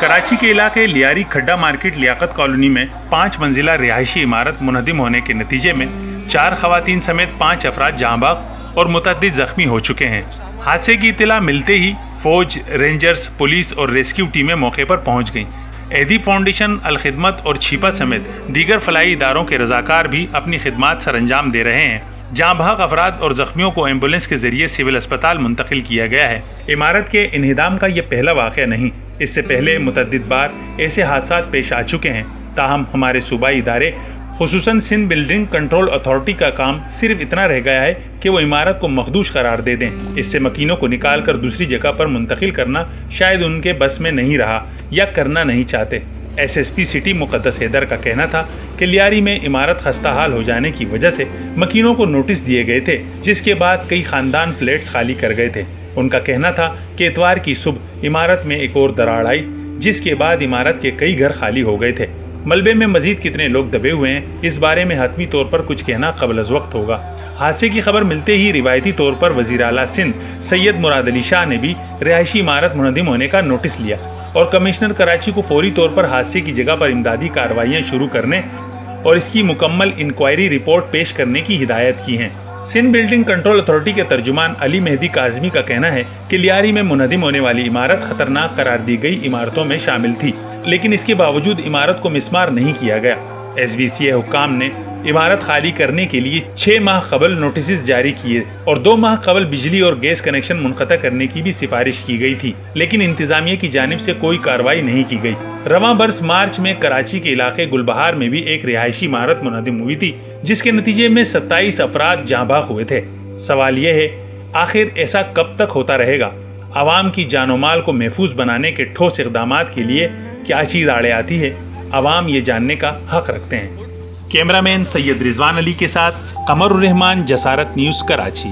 کراچی کے علاقے لیاری کھڈا مارکیٹ لیاقت کالونی میں 5 منزلہ رہائشی عمارت منہدم ہونے کے نتیجے میں 4 خواتین سمیت 5 افراد جاں بحق اور متعدد زخمی ہو چکے ہیں۔ حادثے کی اطلاع ملتے ہی فوج، رینجرز، پولیس اور ریسکیو ٹیمیں موقع پر پہنچ گئیں۔ ایدی فاؤنڈیشن، الخدمت اور چھیپا سمیت دیگر فلاحی اداروں کے رضاکار بھی اپنی خدمات سر انجام دے رہے ہیں۔ جاں بحق افراد اور زخمیوں کو ایمبولینس کے ذریعے سول اسپتال منتقل کیا گیا ہے۔ عمارت کے انہدام کا یہ پہلا واقعہ نہیں، اس سے پہلے متعدد بار ایسے حادثات پیش آ چکے ہیں۔ تاہم ہمارے صوبائی ادارے خصوصاً سندھ بلڈنگ کنٹرول اتھارٹی کا کام صرف اتنا رہ گیا ہے کہ وہ عمارت کو مخدوش قرار دے دیں۔ اس سے مکینوں کو نکال کر دوسری جگہ پر منتقل کرنا شاید ان کے بس میں نہیں رہا یا کرنا نہیں چاہتے۔ ایس ایس پی سٹی مقدس حیدر کا کہنا تھا کہ لیاری میں عمارت خستہ حال ہو جانے کی وجہ سے مکینوں کو نوٹس دیے گئے تھے، جس کے بعد کئی خاندان فلیٹس خالی کر گئے تھے۔ ان کا کہنا تھا کہ اتوار کی صبح عمارت میں ایک اور دراڑ آئی، جس کے بعد عمارت کے کئی گھر خالی ہو گئے تھے۔ ملبے میں مزید کتنے لوگ دبے ہوئے ہیں، اس بارے میں حتمی طور پر کچھ کہنا قبل از وقت ہوگا۔ حادثے کی خبر ملتے ہی روایتی طور پر وزیر اعلیٰ سندھ سید مراد علی شاہ نے بھی رہائشی عمارت منہدم ہونے کا نوٹس لیا اور کمشنر کراچی کو فوری طور پر حادثے کی جگہ پر امدادی کارروائیاں شروع کرنے اور اس کی مکمل انکوائری رپورٹ پیش کرنے کی ہدایت کی ہیں۔ سندھ بلڈنگ کنٹرول اتھارٹی کے ترجمان علی مہدی کاظمی کا کہنا ہے کہ لیاری میں منہدم ہونے والی عمارت خطرناک قرار دی گئی عمارتوں میں شامل تھی، لیکن اس کے باوجود عمارت کو مسمار نہیں کیا گیا۔ ایس بی سی اے حکام نے عمارت خالی کرنے کے لیے 6 ماہ قبل نوٹسز جاری کیے اور 2 ماہ قبل بجلی اور گیس کنیکشن منقطع کرنے کی بھی سفارش کی گئی تھی، لیکن انتظامیہ کی جانب سے کوئی کارروائی نہیں کی گئی۔ رواں برس مارچ میں کراچی کے علاقے گلبہار میں بھی ایک رہائشی عمارت منہدم ہوئی تھی، جس کے نتیجے میں 27 افراد جاں بحق ہوئے تھے۔ سوال یہ ہے، آخر ایسا کب تک ہوتا رہے گا؟ عوام کی جان و مال کو محفوظ بنانے کے ٹھوس اقدامات کے لیے کیا چیز آڑے آتی ہے؟ عوام یہ جاننے کا حق رکھتے ہیں۔ کیمرہ مین سید رضوان علی کے ساتھ قمر الرحمان، جسارت نیوز، کراچی۔